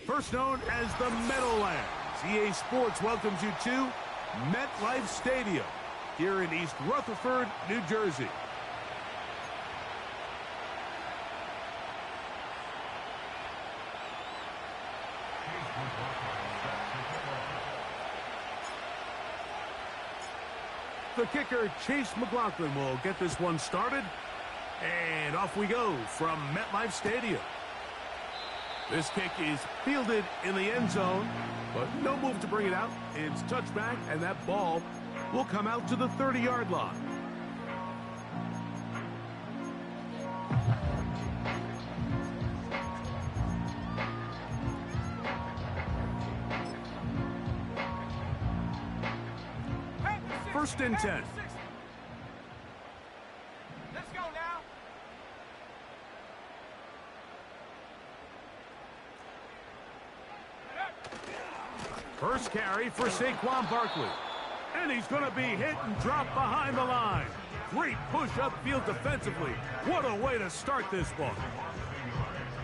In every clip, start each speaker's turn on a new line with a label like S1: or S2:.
S1: First known as the Meadowlands, EA Sports welcomes you to MetLife Stadium here in East Rutherford, New Jersey. The kicker, Chase McLaughlin, will get this one started. And off we go from MetLife Stadium. This kick is fielded in the end zone, but no move to bring it out. It's touchback, and that ball will come out to the 30-yard line. First and 10.
S2: Let's go now.
S1: First carry for Saquon Barkley. And he's going to be hit and dropped behind the line. Great push upfield defensively. What a way to start this one.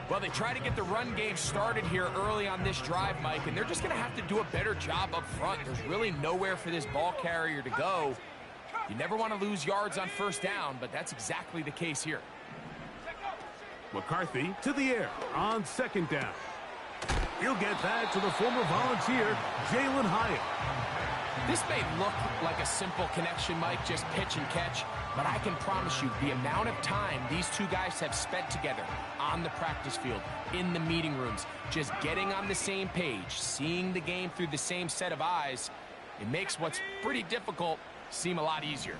S3: Well, they try to get the run game started here early on this drive, Mike, and they're just going to have to do a better job up front. There's really nowhere for this ball carrier to go. You never want to lose yards on first down, but that's exactly the case here.
S1: McCarthy to the air on second down. He'll get that to the former Volunteer, Jalin Hyatt.
S3: This may look like a simple connection, Mike, just pitch and catch, but I can promise you the amount of time these two guys have spent together on the practice field, in the meeting rooms, just getting on the same page, seeing the game through the same set of eyes, it makes what's pretty difficult seem a lot easier.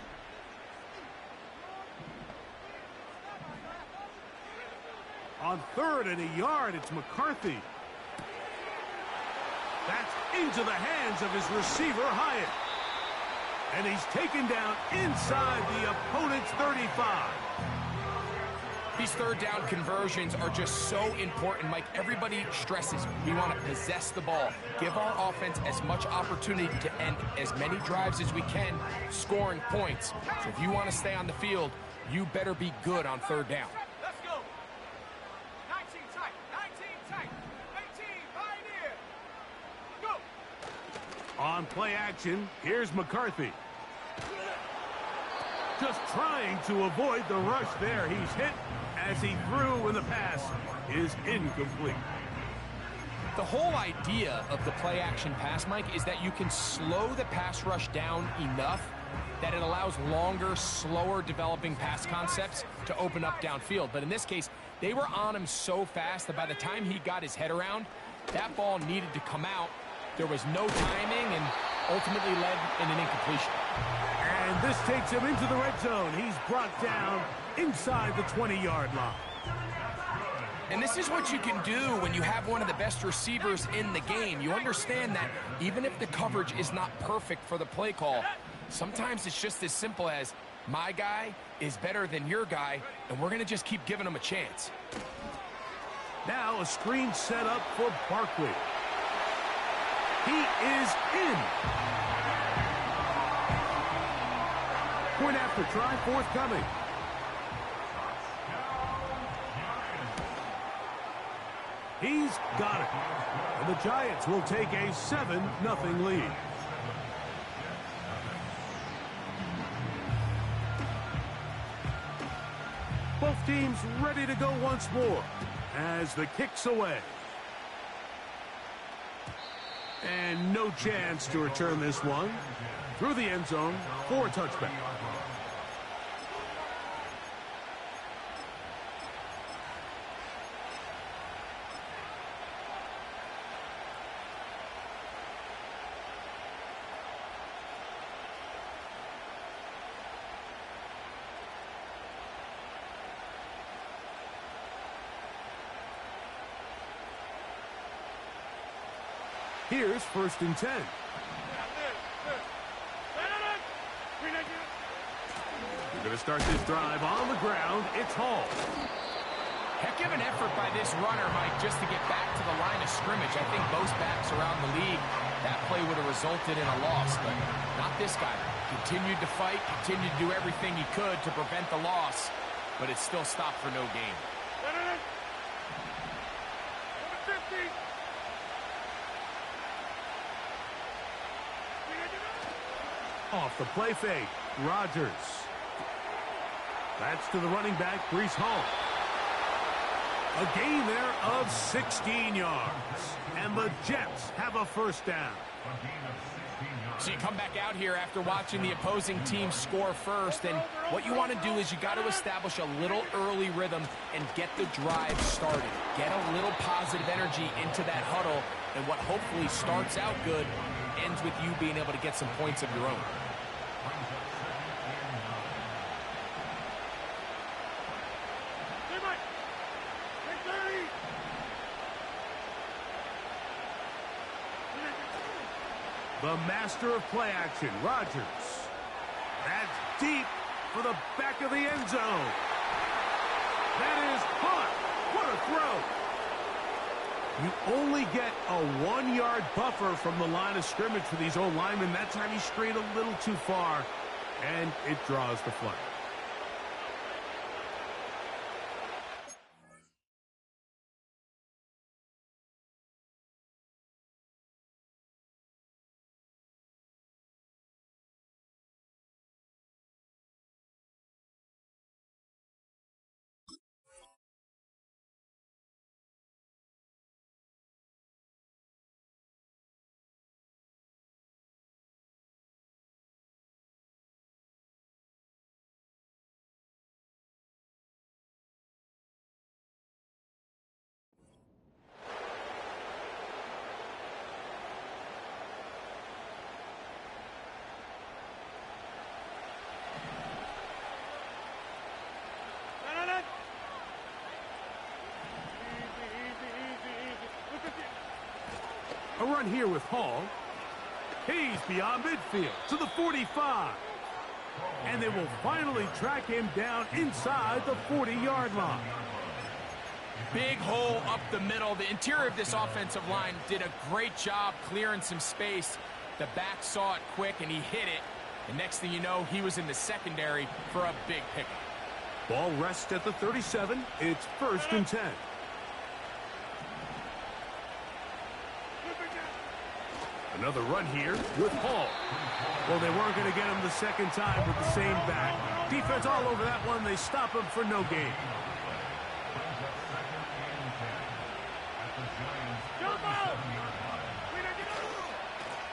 S1: On third and a yard, it's McCarthy. That's into the hands of his receiver, Hyatt. And he's taken down inside the opponent's 35.
S3: These third down conversions are just so important, Mike. Everybody stresses we want to possess the ball, give our offense as much opportunity to end as many drives as we can, scoring points. So if you want to stay on the field, you better be good on third down.
S2: Let's go. 19 tight, 19 tight, 18 pioneer. Go.
S1: On play action, here's McCarthy. Just trying to avoid the rush there. He's hit as he threw, and the pass is incomplete.
S3: The whole idea of the play-action pass, Mike, is that you can slow the pass rush down enough that it allows longer, slower developing pass concepts to open up downfield. But in this case, they were on him so fast that by the time he got his head around, that ball needed to come out. There was no timing and ultimately led in an incompletion.
S1: And this takes him into the red zone. He's brought down inside the 20-yard line.
S3: And this is what you can do when you have one of the best receivers in the game. You understand that even if the coverage is not perfect for the play call, sometimes it's just as simple as my guy is better than your guy, and we're going to just keep giving him a chance.
S1: Now a screen set up for Barkley. He is in. Point after try forthcoming. He's got it. And the Giants will take a 7-0 lead. Both teams ready to go once more as the kick's away. And no chance to return this one through the end zone for a touchback. Here's first and 10. We're going to start this drive on the ground. It's Hall.
S3: Heck of an effort by this runner, Mike, just to get back to the line of scrimmage. I think most backs around the league, that play would have resulted in a loss, but not this guy. Continued to fight, continued to do everything he could to prevent the loss, but it still stopped for no gain.
S1: Off the play fake, Rodgers. That's to the running back, Breece Hall. A gain there of 16 yards. And the Jets have a first down.
S3: So you come back out here after watching the opposing team score first, and what you want to do is you got to establish a little early rhythm and get the drive started. Get a little positive energy into that huddle, and what hopefully starts out good ends with you being able to get some points of your own.
S1: The master of play action, Rodgers. That's deep for the back of the end zone. That is caught. What a throw. You only get a 1-yard buffer from the line of scrimmage for these old linemen. That time he strayed a little too far, and it draws the flag. A run here with Hall. He's beyond midfield to the 45. And they will finally track him down inside the 40-yard line.
S3: Big hole up the middle. The interior of this offensive line did a great job clearing some space. The back saw it quick, and he hit it. The next thing you know, he was in the secondary for a big pickup.
S1: Ball rests at the 37. It's 1st and 10. Another run here with Hall. Well, they weren't going to get him the second time with the same back. Defense all over that one. They stop him for no gain.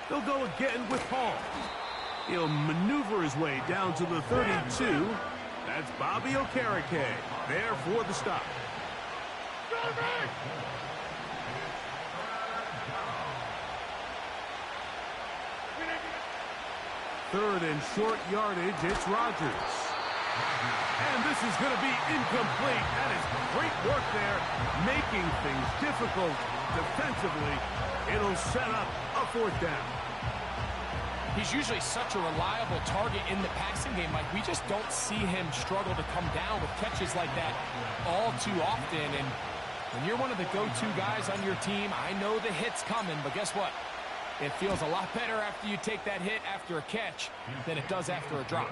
S1: They'll go again with Hall. He'll maneuver his way down to the 32. That's Bobby Okereke there for the stop. Third and short yardage, it's Rodgers. And this is going to be incomplete. That is great work there, making things difficult defensively. It'll set up a 4th down.
S3: He's usually such a reliable target in the passing game. Like, we just don't see him struggle to come down with catches like that all too often. And when you're one of the go-to guys on your team, I know the hit's coming, but guess what? It feels a lot better after you take that hit after a catch than it does after a drop.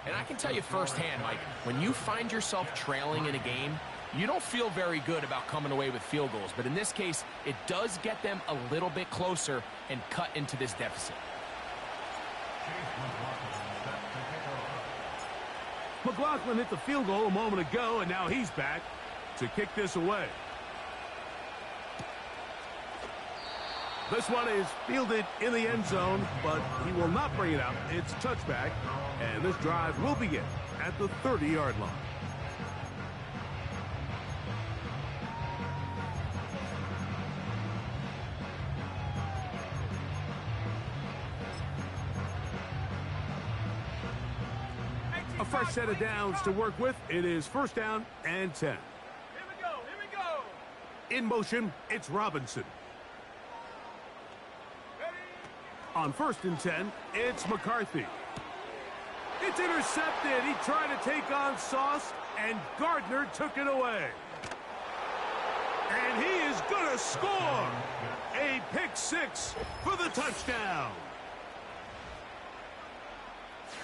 S3: And I can tell you firsthand, Mike, when you find yourself trailing in a game, you don't feel very good about coming away with field goals. But in this case, it does get them a little bit closer and cut into this deficit.
S1: McLaughlin hit the field goal a moment ago, and now he's back to kick this away. This one is fielded in the end zone, but he will not bring it out. It's touchback, and this drive will begin at the 30-yard line. A fresh set of downs to work with. It is 1st down and 10.
S2: Here we go, here we go.
S1: In motion, it's Robinson. On 1st and 10, it's McCarthy. It's intercepted. He tried to take on Sauce, and Gardner took it away. And he is going to score. A pick 6 for the touchdown.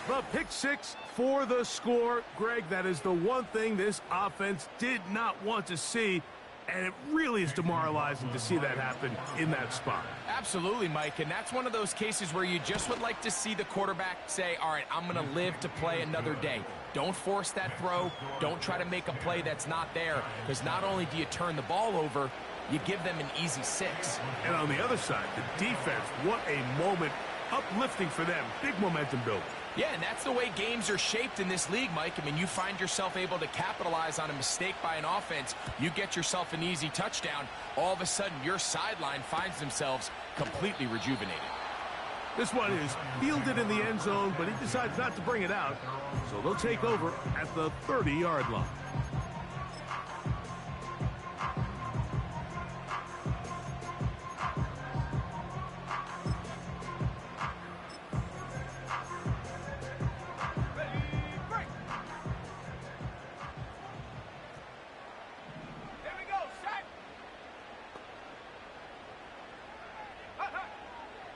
S1: The pick 6 for the score. Greg, that is the one thing this offense did not want to see. And it really is demoralizing to see that happen in that spot.
S3: Absolutely, Mike, and that's one of those cases where you just would like to see the quarterback say, all right, I'm going to live to play another day. Don't force that throw. Don't try to make a play that's not there, because not only do you turn the ball over, you give them an easy 6.
S1: And on the other side, the defense, what a moment. Uplifting for them. Big momentum building.
S3: Yeah, and that's the way games are shaped in this league, Mike. I mean, you find yourself able to capitalize on a mistake by an offense. You get yourself an easy touchdown. All of a sudden, your sideline finds themselves completely rejuvenated.
S1: This one is fielded in the end zone, but he decides not to bring it out. So they'll take over at the 30-yard line.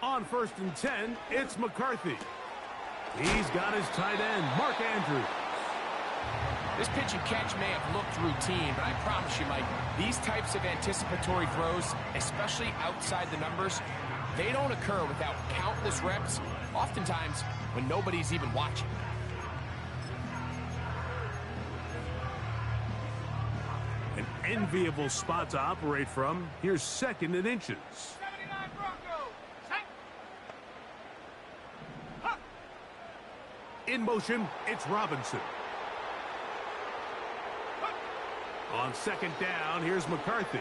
S1: On 1st and 10, it's McCarthy. He's got his tight end, Mark Andrews.
S3: This pitch and catch may have looked routine, but I promise you, Mike, these types of anticipatory throws, especially outside the numbers, they don't occur without countless reps, oftentimes when nobody's even watching.
S1: An enviable spot to operate from. Here's 2nd and inches. In motion, it's Robinson. On 2nd down, here's McCarthy.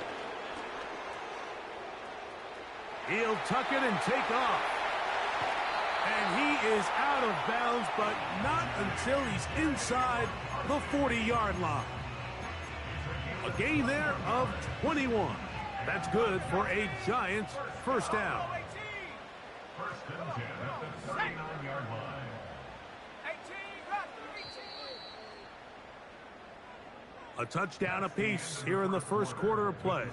S1: He'll tuck it and take off. And he is out of bounds, but not until he's inside the 40-yard line. A gain there of 21. That's good for a Giants first down. A touchdown apiece here in the first quarter of play.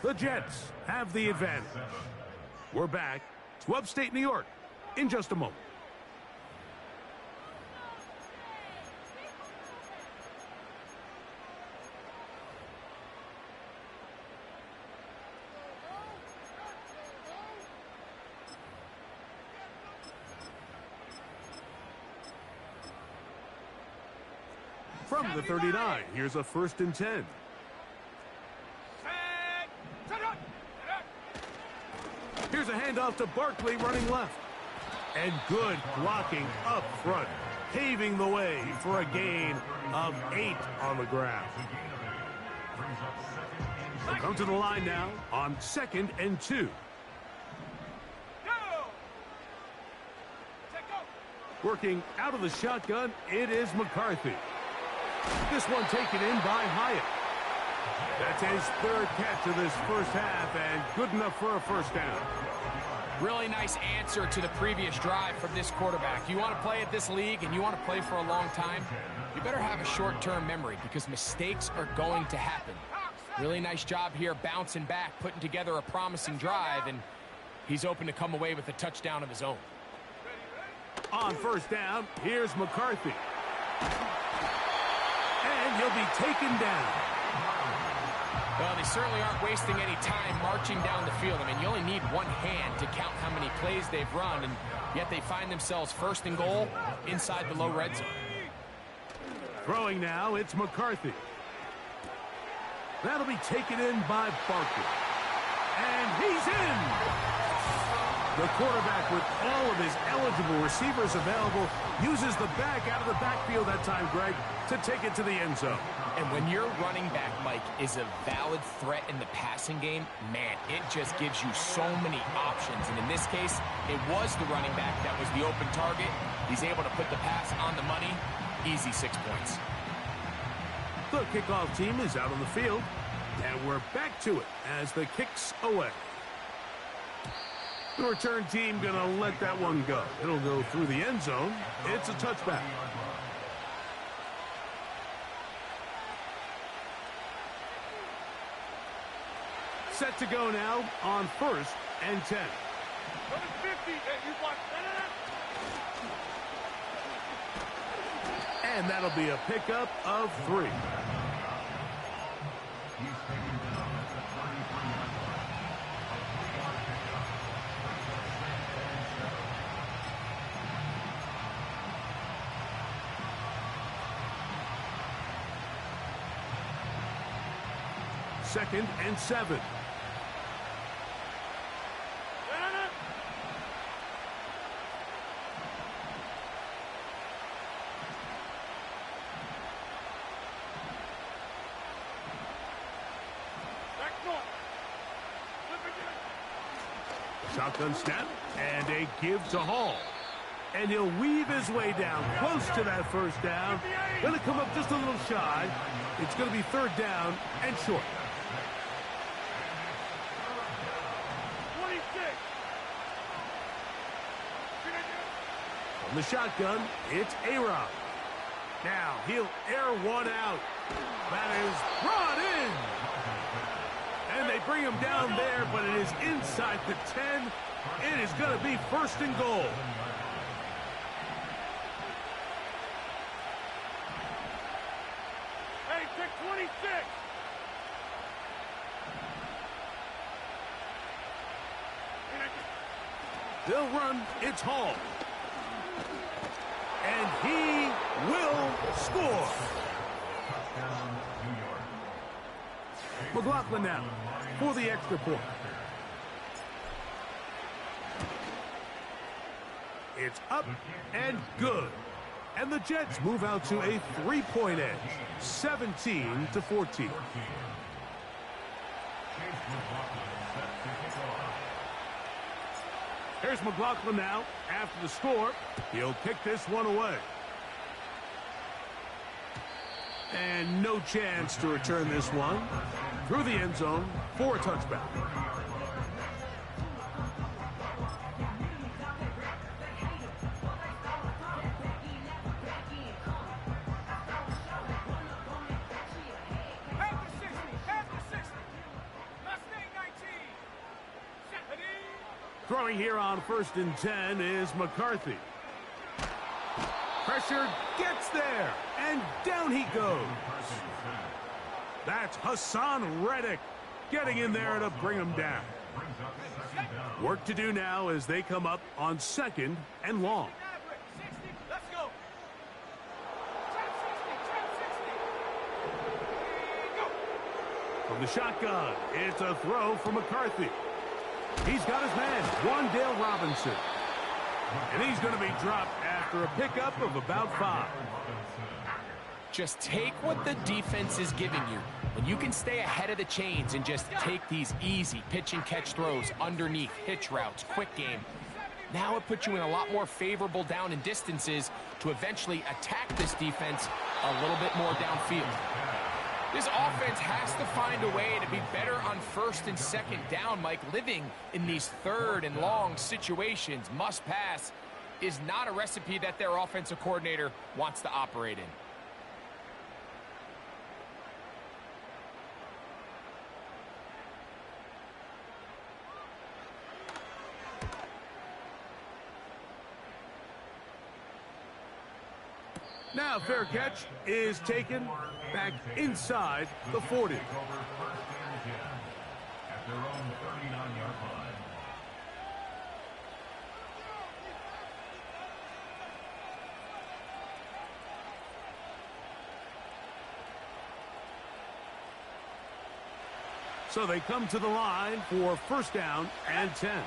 S1: The Jets have the advantage. We're back to upstate New York in just a moment. From the 39, here's a 1st and 10. Here's a handoff to Barkley running left. And good blocking up front, paving the way for a gain of 8 on the ground. They'll come to the line now on 2nd and 2. Working out of the shotgun, it is McCarthy. This one taken in by Hyatt. That's his 3rd catch of this first half, and good enough for a first down.
S3: Really nice answer to the previous drive from this quarterback. You want to play at this league and you want to play for a long time, you better have a short-term memory because mistakes are going to happen. Really nice job here bouncing back, putting together a promising drive, and he's open to come away with a touchdown of his own.
S1: On first down, here's McCarthy. And he'll be taken down.
S3: Well, they certainly aren't wasting any time marching down the field. I mean, you only need one hand to count how many plays they've run, and yet they find themselves 1st and goal inside the low red zone.
S1: Throwing now, it's McCarthy. That'll be taken in by Barkley. And he's in! The quarterback, with all of his eligible receivers available, uses the back out of the backfield that time, Greg, to take it to the end zone.
S3: And when your running back, Mike, is a valid threat in the passing game, man, it just gives you so many options. And in this case, it was the running back that was the open target. He's able to put the pass on the money. Easy 6 points.
S1: The kickoff team is out on the field, and we're back to it as the kick's away. The return team going to let that one go. It'll go through the end zone. It's a touchback. Set to go now on 1st and 10. And that'll be a pickup of 3. 2nd and 7. Shotgun snap and a give to Hall. And he'll weave his way down close to that first down. Going to come up just a little shy. It's going to be 3rd down and short.
S2: 26.
S1: From the shotgun, it's A-Rob. Now he'll air one out. That is brought in. And they bring him down there, but it is inside the 10. It is going to be 1st and goal.
S2: Hey, take 26.
S1: They'll run. It's Hall. And he will score. McLaughlin now for the extra point. It's up and good. And the Jets move out to a 3-point edge, 17-14. Here's McLaughlin now after the score. He'll kick this one away. And no chance to return this one through the end zone for a touchback. Throwing here on 1st and 10 is McCarthy. Pressure gets there, and down he goes. That's Hassan Reddick getting in there to bring him down. Work to do now as they come up on 2nd and long.
S2: Let's go.
S1: From the shotgun, it's a throw for McCarthy. He's got his man, Wan'Dale Robinson. And he's going to be dropped after a pickup of about 5.
S3: Just take what the defense is giving you. When you can stay ahead of the chains and just take these easy pitch and catch throws underneath, hitch routes, quick game, now it puts you in a lot more favorable down and distances to eventually attack this defense a little bit more downfield. This offense has to find a way to be better on 1st and 2nd down, Mike. Living in these 3rd and long situations, must pass, is not a recipe that their offensive coordinator wants to operate in.
S1: Now fair catch is taken back inside the 40.
S4: At their own 39-yard line.
S1: So they come to the line for 1st down and 10.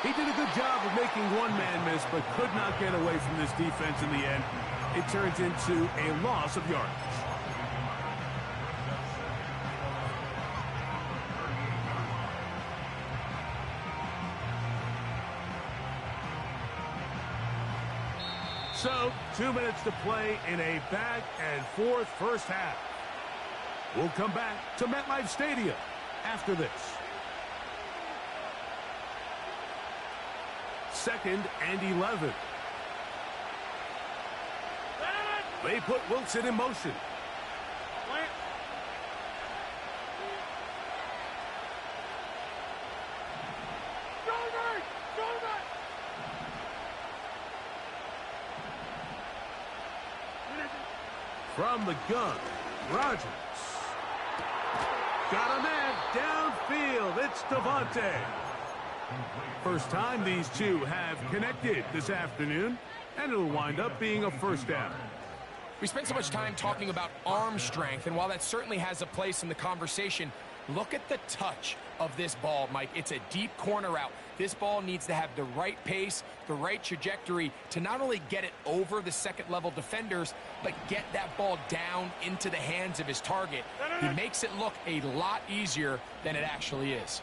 S1: He did a good job of making one man miss, but could not get away from this defense in the end. It turns into a loss of yardage. So, 2 minutes to play in a back-and-forth first half. We'll come back to MetLife Stadium after this. 2nd and 11. They put Wilson in motion. From the gun, Rodgers. Got a man downfield. It's Devontae. First time these two have connected this afternoon, and it'll wind up being a first down.
S3: We spent so much time talking about arm strength, and while that certainly has a place in the conversation, look at the touch of this ball, Mike. It's a deep corner route. This ball needs to have the right pace, the right trajectory to not only get it over the second-level defenders, but get that ball down into the hands of his target. He makes it look a lot easier than it actually is.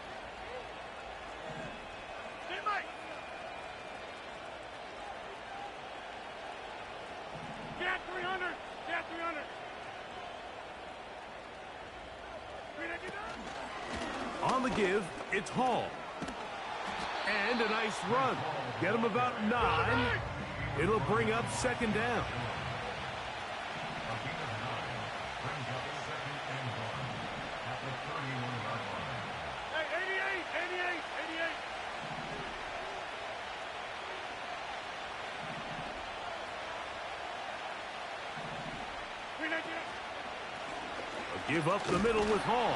S2: Get 300! Get 300!
S1: On the give, it's Hall. And a nice run. Get him about 9. It'll bring up second down.
S2: Hey, 88! 88! 88!
S1: A give up the middle with Hall.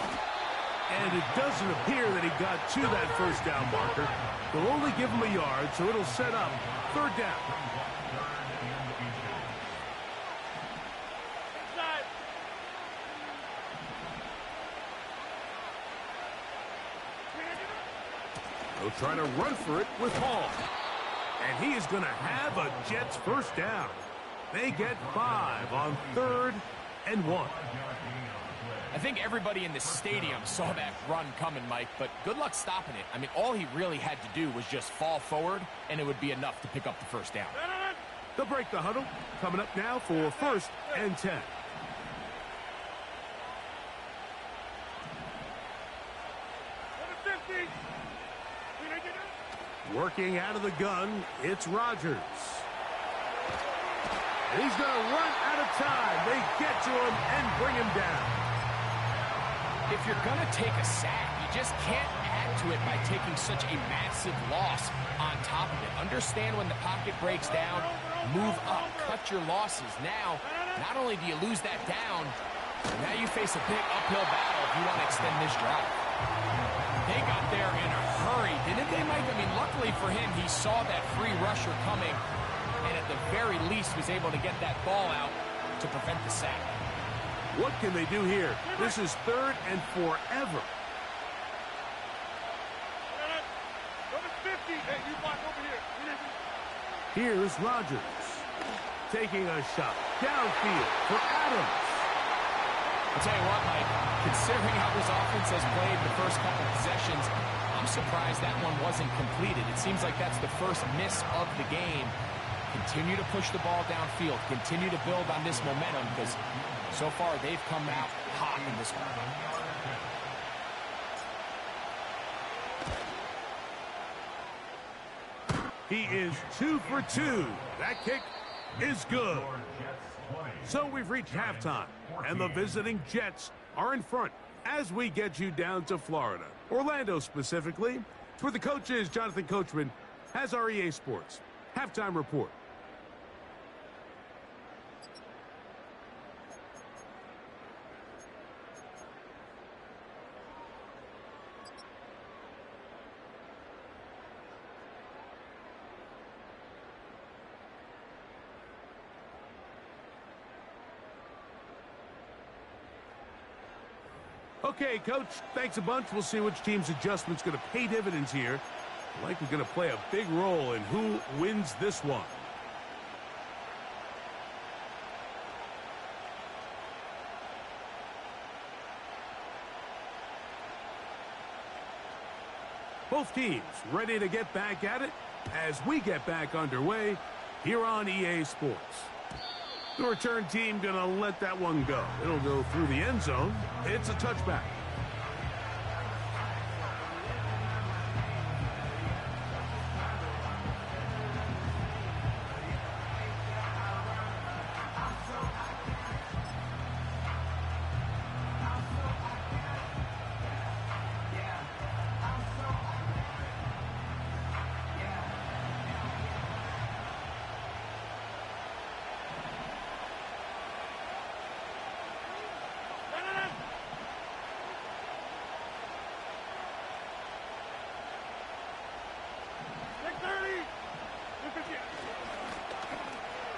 S1: And it doesn't appear that he got to that first down marker. They'll only give him a yard, so it'll set up third down.
S2: Inside!
S1: They'll try to run for it with Hall. And he is going to have a Jets first down. They get 5 on 3rd and 1.
S3: I think everybody in the stadium saw that run coming, Mike, but good luck stopping it. I mean, all he really had to do was just fall forward, and it would be enough to pick up the first down.
S1: They'll break the huddle. Coming up now for 1st and 10. Working out of the gun, it's Rodgers. And he's going to run out of time. They get to him and bring him down.
S3: If you're going to take a sack, you just can't add to it by taking such a massive loss on top of it. Understand when the pocket breaks down, move up, cut your losses. Now, not only do you lose that down, now you face a big uphill battle if you want to extend this drive. They got there in a hurry, didn't they, Mike? I mean, luckily for him, he saw that free rusher coming, and at the very least was able to get that ball out to prevent the sack.
S1: What can they do here? This is 3rd and forever.
S2: Number 50. Hey, you block over here.
S1: Here's Rodgers taking a shot downfield for Adams.
S3: I'll tell you what, Mike, considering how this offense has played the first couple possessions, I'm surprised that one wasn't completed. It seems like that's the first miss of the game. Continue to push the ball downfield. Continue to build on this momentum because so far they've come out hot in this one.
S1: He is 2 for 2. That kick is good. So we've reached halftime, and the visiting Jets are in front as we get you down to Florida. Orlando specifically. It's where the coach is. Jonathan Coachman has our EA Sports halftime report. Okay, Coach, thanks a bunch. We'll see which team's adjustment's going to pay dividends here. Likely going to play a big role in who wins this one. Both teams ready to get back at it as we get back underway here on EA Sports. The return team going to let that one go. It'll go through the end zone. It's a touchback.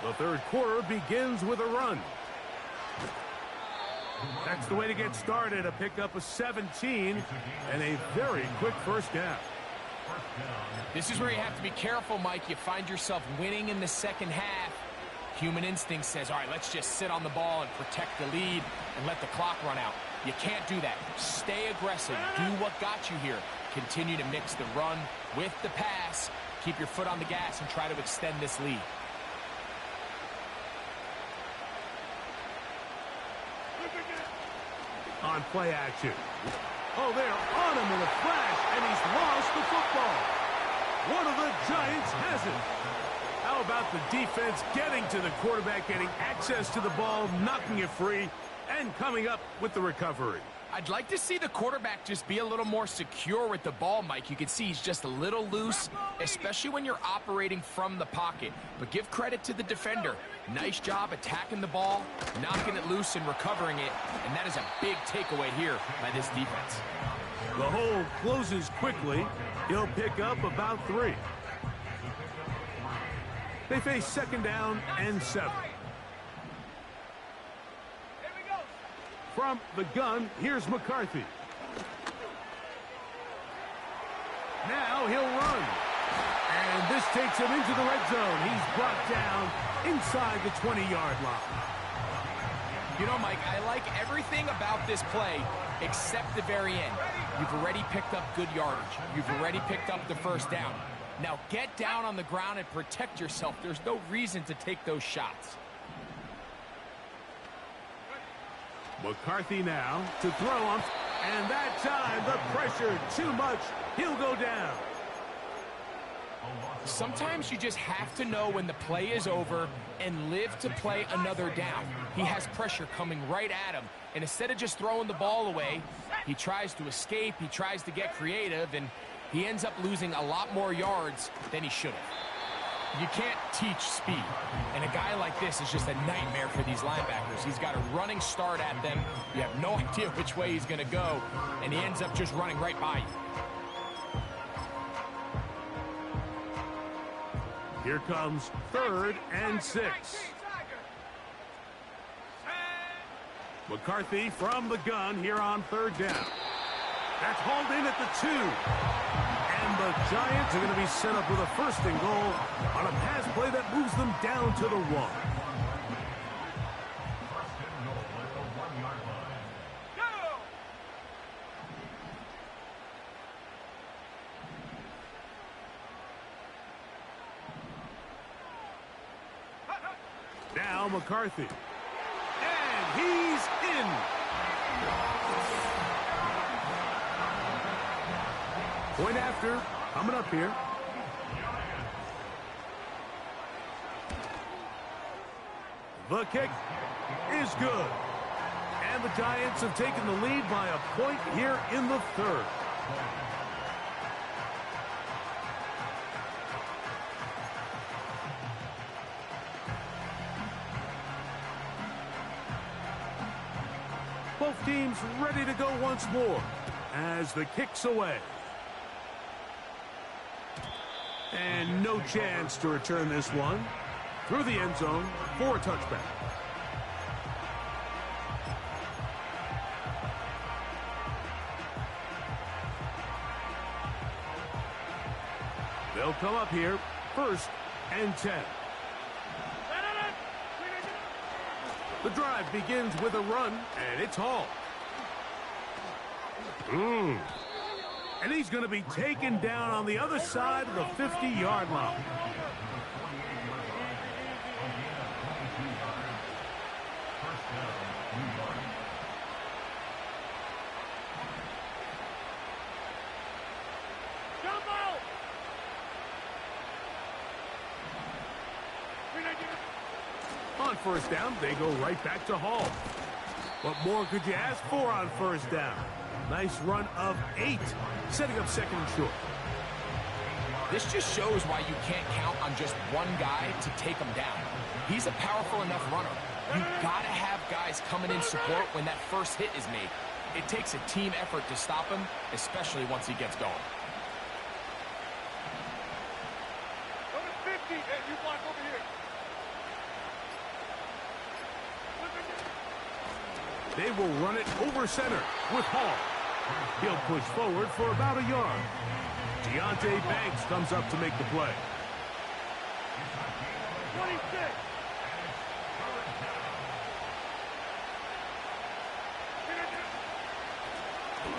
S1: The third quarter begins with a run. That's the way to get started. A pickup of 17 and a very quick first down.
S3: This is where you have to be careful, Mike. You find yourself winning in the second half. Human instinct says, all right, let's just sit on the ball and protect the lead and let the clock run out. You can't do that. Stay aggressive. Do what got you here. Continue to mix the run with the pass. Keep your foot on the gas and try to extend this lead.
S1: On play action. Oh, they're on him in a flash, and he's lost the football. One of the Giants has it. How about the defense getting to the quarterback, getting access to the ball, knocking it free, and coming up with the recovery?
S3: I'd like to see the quarterback just be a little more secure with the ball, Mike. You can see he's just a little loose, especially when you're operating from the pocket. But give credit to the defender. Nice job attacking the ball, knocking it loose and recovering it. And that is a big takeaway here by this defense.
S1: The hole closes quickly. He'll pick up about 3. They face second down and 7. From the gun, here's McCarthy. Now he'll run. And this takes him into the red zone. He's brought down inside the 20-yard line.
S3: You know, Mike, I like everything about this play except the very end. You've already picked up good yardage. You've already picked up the first down. Now get down on the ground and protect yourself. There's no reason to take those shots.
S1: McCarthy now to throw him. And that time, the pressure too much. He'll go down.
S3: Sometimes you just have to know when the play is over and live to play another down. He has pressure coming right at him. And instead of just throwing the ball away, he tries to escape, he tries to get creative, and he ends up losing a lot more yards than he should have. You can't teach speed. And a guy like this is just a nightmare for these linebackers. He's got a running start at them. You have no idea which way he's going to go, and he ends up just running right by you.
S1: Here comes 3rd and 6. McCarthy from the gun here on 3rd down. That's hauled in at the 2. And the Giants are going to be set up with a 1st and goal on a pass play that moves them down to the 1. Now McCarthy. And he's in. Point after, coming up here. The kick is good. And the Giants have taken the lead by a point here in the 3rd. Both teams ready to go once more as the kick's away. And no chance to return this one through the end zone for a touchback. They'll come up here, 1st and 10. The drive begins with a run, and it's hauled. And he's going to be taken down on the other side of the 50-yard line. On 1st down, they go right back to Hall. What more could you ask for on 1st down? Nice run of 8, setting up 2nd and short.
S3: This just shows why you can't count on just one guy to take him down. He's a powerful enough runner. You've got to have guys coming in support when that first hit is made. It takes a team effort to stop him, especially once he gets going.
S2: Number 50, and you block over here.
S1: They will run it over center with Hall. He'll push forward for about a yard. Deonte Banks comes up to make the play.
S2: 26.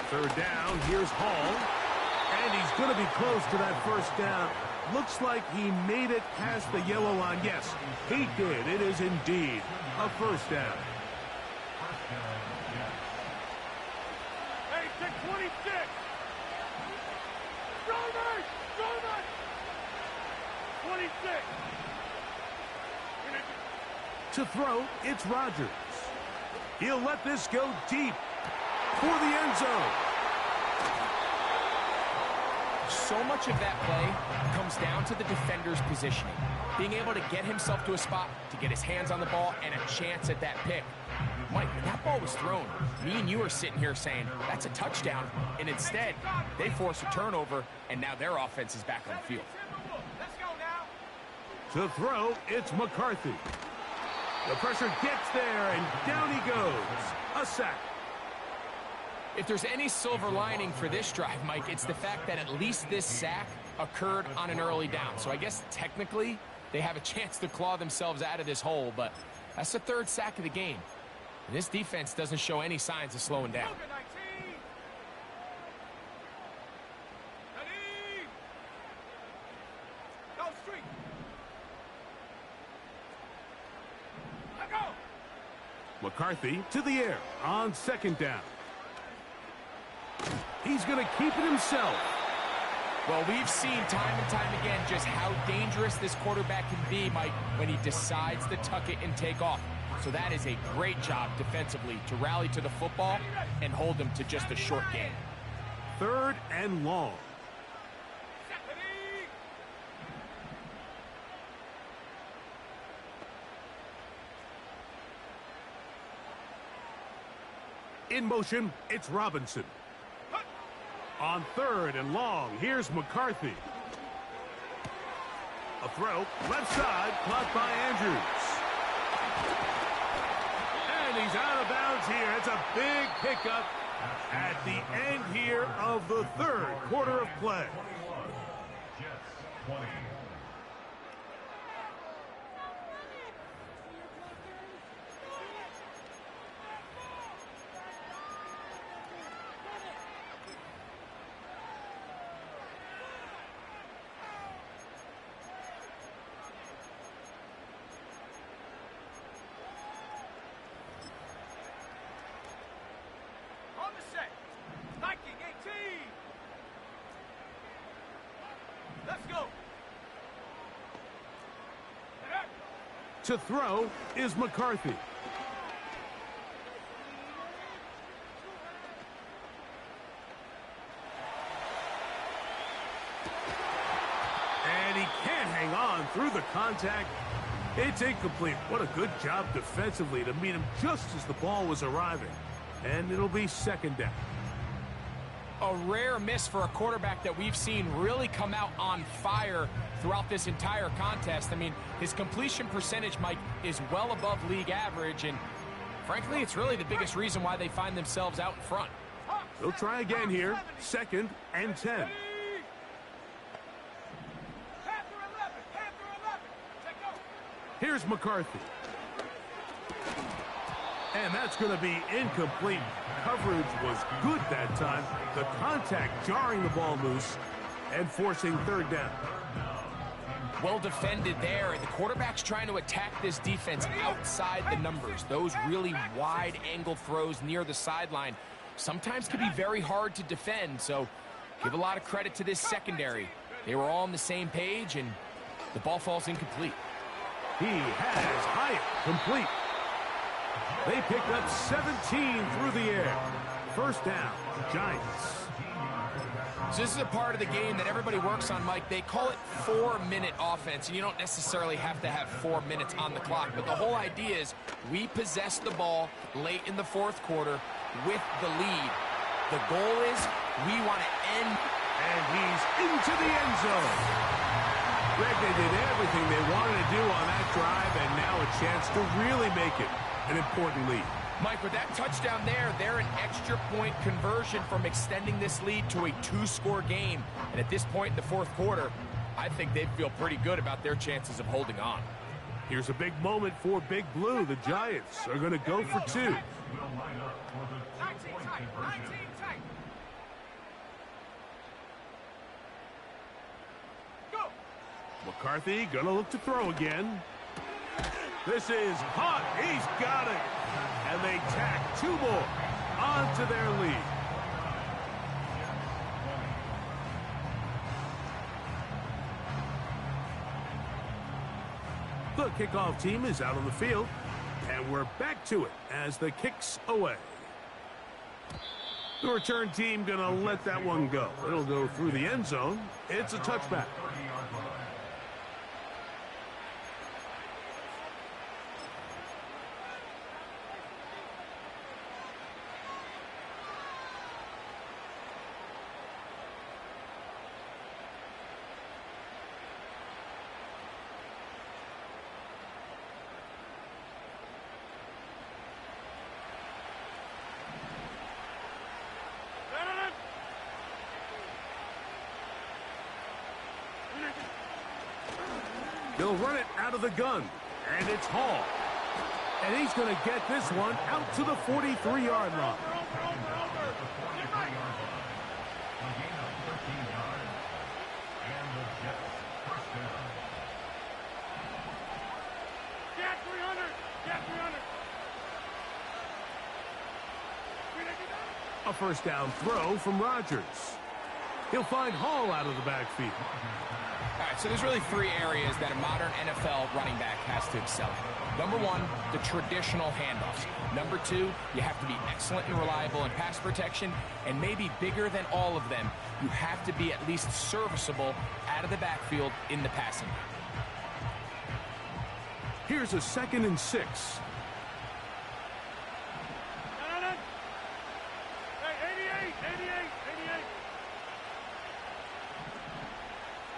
S1: Third down, here's Hall. And he's going to be close to that first down. Looks like he made it past the yellow line. Yes, he did. It is indeed a first down.
S2: Hey, take 26. Roman! 26.
S1: To throw, it's Rodgers. He'll let this go deep for the end zone.
S3: So much of that play comes down to the defender's positioning. Being able to get himself to a spot, to get his hands on the ball, and a chance at that pick. Mike, when that ball was thrown, me and you are sitting here saying, that's a touchdown. And instead, they force a turnover, and now their offense is back on the field.
S2: Let's go now.
S1: To throw, it's McCarthy. The pressure gets there, and down he goes. A sack.
S3: If there's any silver lining for this drive, Mike, it's the fact that at least this sack occurred on an early down. So I guess technically they have a chance to claw themselves out of this hole, but that's the third sack of the game. And this defense doesn't show any signs of slowing down.
S1: McCarthy to the air on second down. He's going to keep it himself.
S3: Well, we've seen time and time again just how dangerous this quarterback can be, Mike, when he decides to tuck it and take off. So that is a great job defensively to rally to the football and hold them to just a short game.
S1: Third and long. In motion, it's Robinson. On third and long, here's McCarthy. A throw, left side, caught by Andrews. And he's out of bounds here. It's a big pickup at the end here of the third quarter of play.
S4: Jets 20.
S2: On the set. Viking 18. Let's go.
S1: To throw is McCarthy. And he can't hang on through the contact. It's incomplete. What a good job defensively to meet him just as the ball was arriving. And it'll be second down.
S3: A rare miss for a quarterback that we've seen really come out on fire throughout this entire contest. I mean, his completion percentage, Mike, is well above league average, and frankly, it's really the biggest reason why they find themselves out in front.
S1: They'll try again here. Second and 10.
S2: Panther 11. Panther 11. Take go.
S1: Here's McCarthy. And that's going to be incomplete. Coverage was good that time. The contact jarring the ball loose and forcing third down.
S3: Well defended there, and the quarterback's trying to attack this defense outside the numbers. Those really wide angle throws near the sideline sometimes can be very hard to defend, so give a lot of credit to this secondary. They were all on the same page, and the ball falls incomplete.
S1: He has Hyatt complete. They picked up 17 through the air. First down, Giants.
S3: So this is a part of the game that everybody works on, Mike. They call it 4-minute offense, and you don't necessarily have to have 4 minutes on the clock. But the whole idea is we possess the ball late in the fourth quarter with the lead. The goal is we want to end.
S1: And he's into the end zone. Greg, they did everything they wanted to do on that drive, and now a chance to really make it an important lead.
S3: Mike, with that touchdown there, they're an extra point conversion from extending this lead to a 2-score game. And at this point in the fourth quarter, I think they'd feel pretty good about their chances of holding on.
S1: Here's a big moment for Big Blue. The Giants are going to go for 2.
S4: Will line up for the
S2: 19
S4: 2-point
S2: tight, 19
S4: conversion.
S2: tight. Go!
S1: McCarthy going to look to throw again. This is hot. He's got it. And they tack 2 more onto their lead. The kickoff team is out on the field, and we're back to it as the kick's away. The return team going to let that one go. It'll go through the end zone. It's a touchback.
S4: 30-yard line.
S1: They'll run it out of the gun, and it's Hall. And he's going to get this one out to the 43-yard line.
S4: A gain of 13 yards. And the Jets first down.
S2: Get 300! Get 300!
S1: A first down throw from Rodgers. He'll find Hall out of the backfield.
S3: All right, so there's really 3 areas that a modern NFL running back has to excel in. Number 1, the traditional handoffs. Number 2, you have to be excellent and reliable in pass protection. And maybe bigger than all of them, you have to be at least serviceable out of the backfield in the passing game.
S1: Here's a 2nd and 6.
S2: Hey, 88!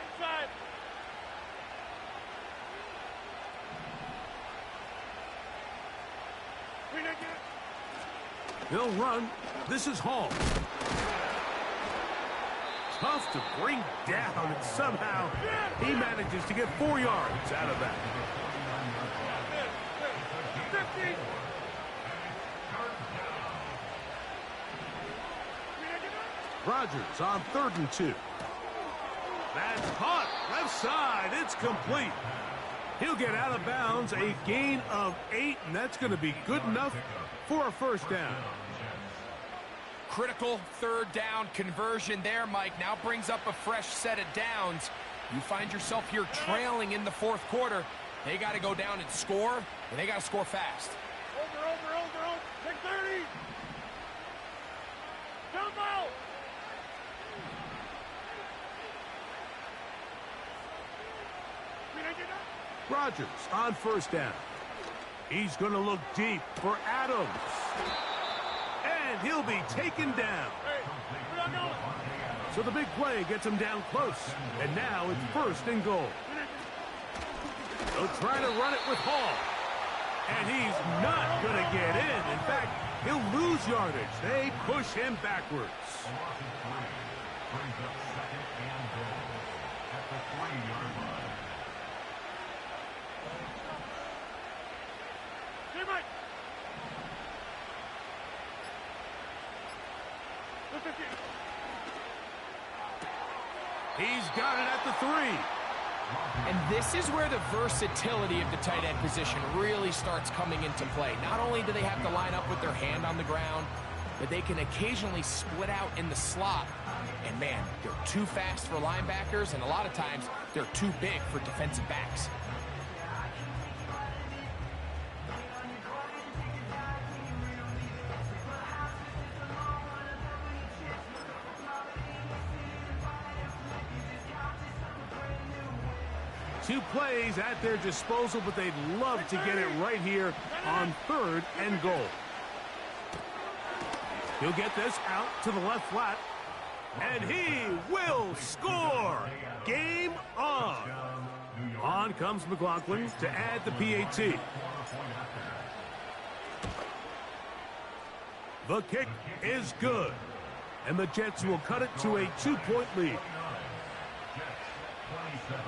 S2: Inside!
S1: They'll run. This is Hall. Tough to bring down, and somehow he manages to get 4 yards out of that.
S2: 50!
S1: Rodgers on 3rd and 2. That's caught. Left side. It's complete. He'll get out of bounds. A gain of 8, and that's going to be good enough for a first down.
S3: Critical 3rd down conversion there, Mike. Now brings up a fresh set of downs. You find yourself here trailing in the fourth quarter. They got to go down and score, and they got to score fast.
S2: Over! Take 30! Jump out!
S1: Rodgers on first down. He's going to look deep for Adams. And he'll be taken down.
S2: Hey, we're not going!
S1: So the big play gets him down close. And now it's 1st and goal. They'll try to run it with Hall. And he's not going to get in. In fact, he'll lose yardage. They push him backwards.
S4: A loss of 3 brings up 2nd and goal at the 3-yard line.
S2: Teammate!
S1: He's got it at the 3.
S3: And this is where the versatility of the tight end position really starts coming into play. Not only do they have to line up with their hand on the ground, but they can occasionally split out in the slot. And man, they're too fast for linebackers, and a lot of times they're too big for defensive backs.
S1: Two plays at their disposal, but they'd love to get it right here on 3rd and goal. He'll get this out to the left flat, and he will score. Game on. On comes McLaughlin to add the PAT. The kick is good. And the Jets will cut it to a 2-point lead.
S4: Jets 27.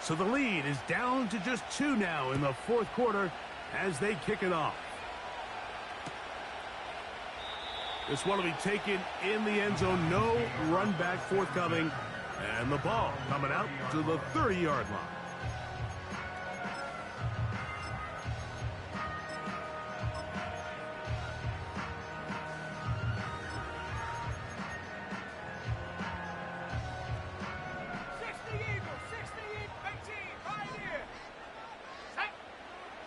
S1: So the lead is down to just 2 now in the fourth quarter as they kick it off. This one will be taken in the end zone. No run back forthcoming. And the ball coming out to the 30-yard line.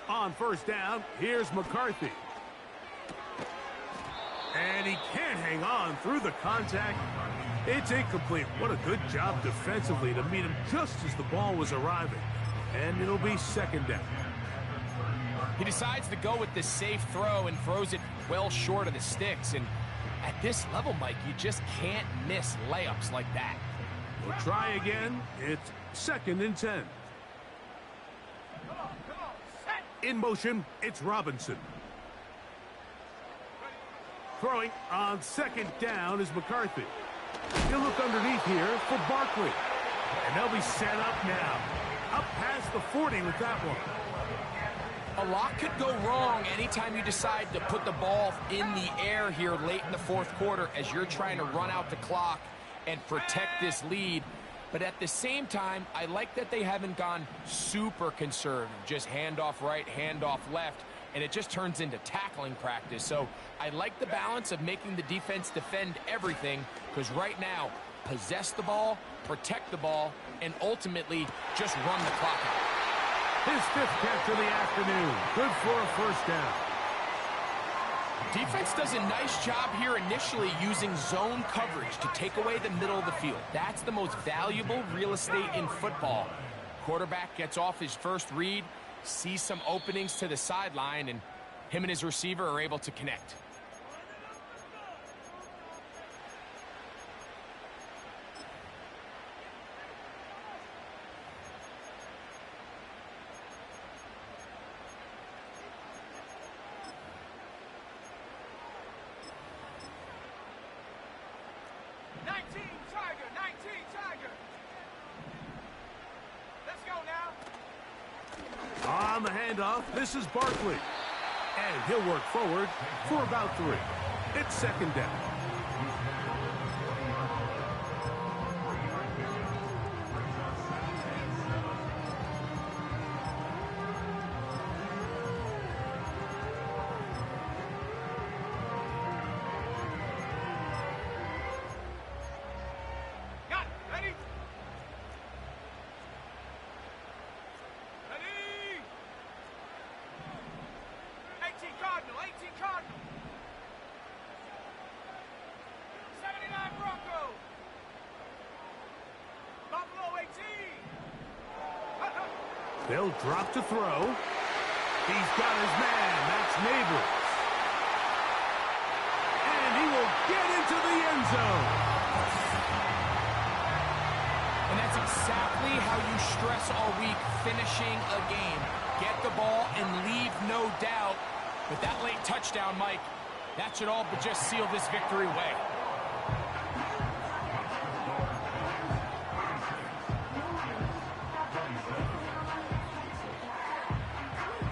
S1: On first down, here's McCarthy. And he can't hang on through the contact. It's incomplete. What a good job defensively to meet him just as the ball was arriving. And it'll be second down.
S3: He decides to go with the safe throw and throws it well short of the sticks. And at this level, Mike, you just can't miss layups like that.
S1: We'll try again. It's second and 10. In motion, it's Robinson. Throwing on second down is McCarthy. He'll look underneath here for Barkley. And they'll be set up now. Up past the 40 with that one.
S3: A lot could go wrong anytime you decide to put the ball in the air here late in the fourth quarter as you're trying to run out the clock and protect this lead. But at the same time, I like that they haven't gone super conservative. Just handoff right, handoff left, and it just turns into tackling practice. So I like the balance of making the defense defend everything, because right now, possess the ball, protect the ball, and ultimately just run the clock out.
S1: His 5th catch of the afternoon. Good for a first down.
S3: Defense does a nice job here initially using zone coverage to take away the middle of the field. That's the most valuable real estate in football. Quarterback gets off his first read, sees some openings to the sideline, and him and his receiver are able to connect.
S1: On the handoff, this is Barkley. And he'll work forward for about 3. It's second down. They'll drop to throw. He's got his man. That's Neighbors. And he will get into the end zone.
S3: And that's exactly how you stress all week finishing a game. Get the ball and leave no doubt. With that late touchdown, Mike, that should all but just seal this victory away.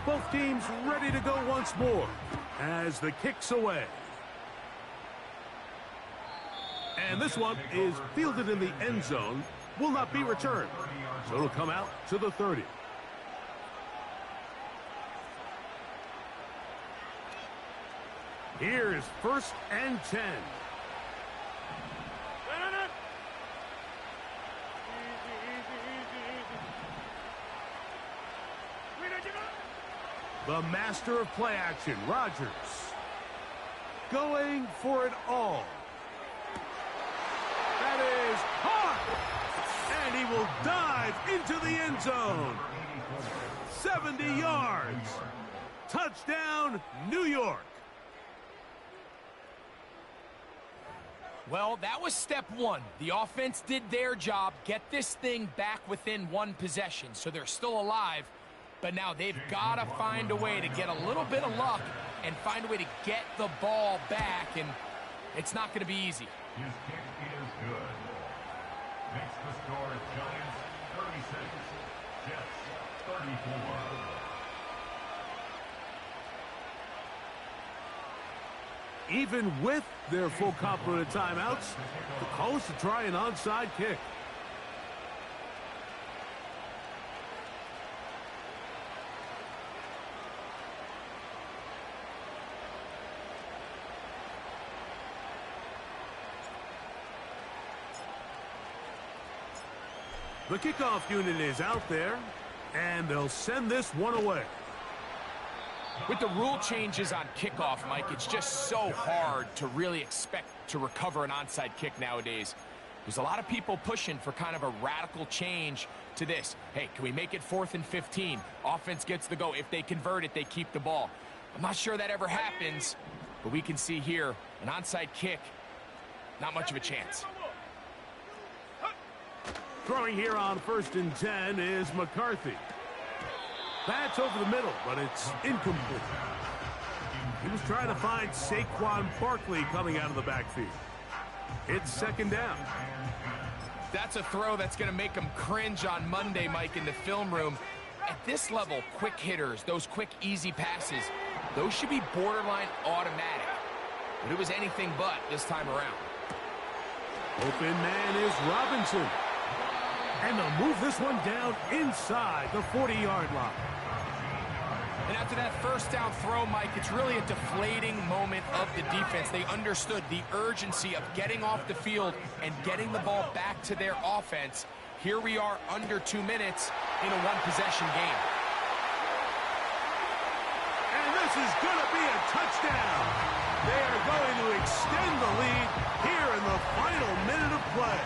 S1: Both teams ready to go once more as the kick's away. And this one is fielded in the end zone, will not be returned. So it'll come out to the 30. Here's first and 10. The master of play action, Rodgers, going for it all. That is hard, and he will dive into the end zone. 70 yards. Touchdown, New York.
S3: Well, that was step one. The offense did their job, get this thing back within one possession, so they're still alive. But now they've got to find a way to get a little bit of luck and find a way to get the ball back, and it's not going to be easy.
S4: His kick is good. Makes the score Giants 36, Jets 34.
S1: Even with their full complement of timeouts, the call is to try an onside kick. The kickoff unit is out there, and they'll send this one away.
S3: With the rule changes on kickoff, Mike, it's just so hard to really expect to recover an onside kick nowadays. There's a lot of people pushing for kind of a radical change to this. Hey, can we make it 4th and 15? Offense gets the go. If they convert it, they keep the ball. I'm not sure that ever happens, but we can see here an onside kick, not much of a chance.
S1: Throwing here on 1st and 10 is McCarthy. That's over the middle, but it's incomplete. He was trying to find Saquon Barkley coming out of the backfield. It's 2nd down.
S3: That's a throw that's going to make them cringe on Monday, Mike, in the film room. At this level, quick hitters, those quick, easy passes, those should be borderline automatic. But it was anything but this time around.
S1: Open man is Robinson. And they'll move this one down inside the 40-yard line.
S3: And after that first down throw, Mike, it's really a deflating moment of the defense. They understood the urgency of getting off the field and getting the ball back to their offense. Here we are under 2 minutes in a one-possession game.
S1: And this is going to be a touchdown. They are going to extend the lead here in the final minute of play.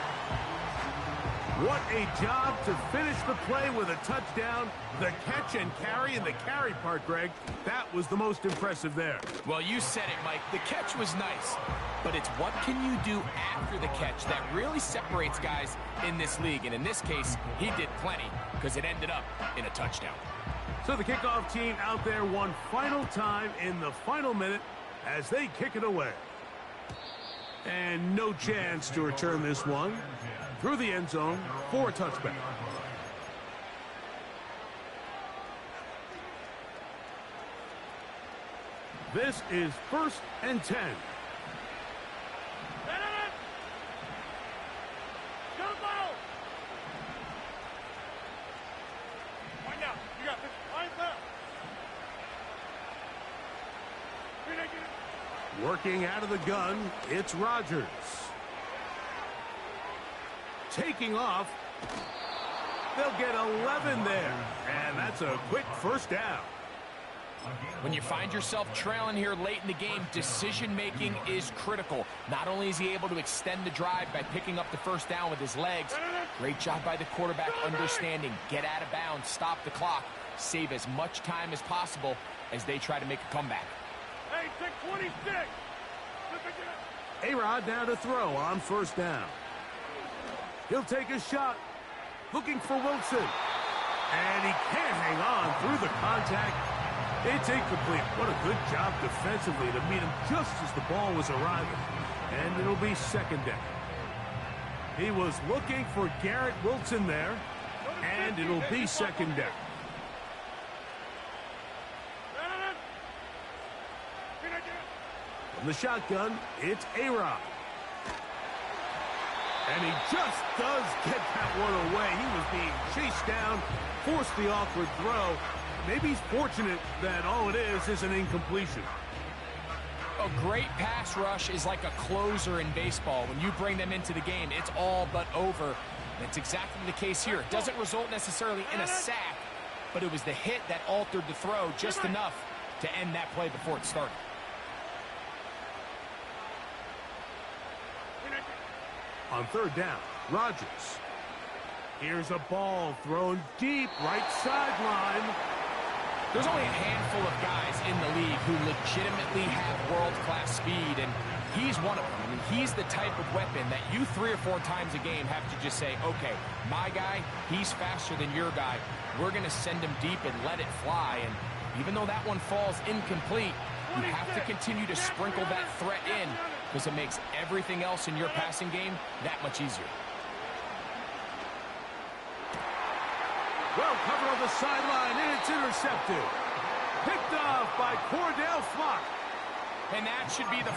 S1: What a job to finish the play with a touchdown. The catch and carry, and the carry part, Greg, that was the most impressive there.
S3: Well, you said it, Mike. The catch was nice, but it's what can you do after the catch that really separates guys in this league. And in this case, he did plenty because it ended up in a touchdown.
S1: So the kickoff team out there one final time in the final minute as they kick it away. And no chance to return this one through the end zone for a touchback. This is 1st and 10. Working out of the gun, it's Rodgers. Taking off. They'll get 11 there. And that's a quick first down.
S3: When you find yourself trailing here late in the game, decision-making is critical. Not only is he able to extend the drive by picking up the first down with his legs, great job by the quarterback understanding, get out of bounds, stop the clock, save as much time as possible as they try to make a comeback.
S2: Hey, 626!
S1: A-Rod now to throw on 1st down. He'll take a shot, looking for Wilson. And he can't hang on through the contact. It's incomplete. What a good job defensively to meet him just as the ball was arriving. And it'll be 2nd down. He was looking for Garrett Wilson there, and it'll be 2nd down. From the shotgun, it's A-Rod. And he just does get that one away. He was being chased down, forced the awkward throw. Maybe he's fortunate that all it is an incompletion.
S3: A great pass rush is like a closer in baseball. When you bring them into the game, it's all but over. That's exactly the case here. It doesn't result necessarily in a sack, but it was the hit that altered the throw just enough to end that play before it started.
S1: On 3rd down, Rodgers. Here's a ball thrown deep right sideline.
S3: There's only a handful of guys in the league who legitimately have world-class speed, and he's one of them. I mean, he's the type of weapon that you 3 or 4 times a game have to just say, okay, my guy, he's faster than your guy. We're going to send him deep and let it fly. And even though that one falls incomplete, you have to continue to sprinkle that threat in because it makes everything else in your passing game that much easier.
S1: Well covered on the sideline, and it's intercepted. Picked off by Cordell Flock.
S3: And that should be the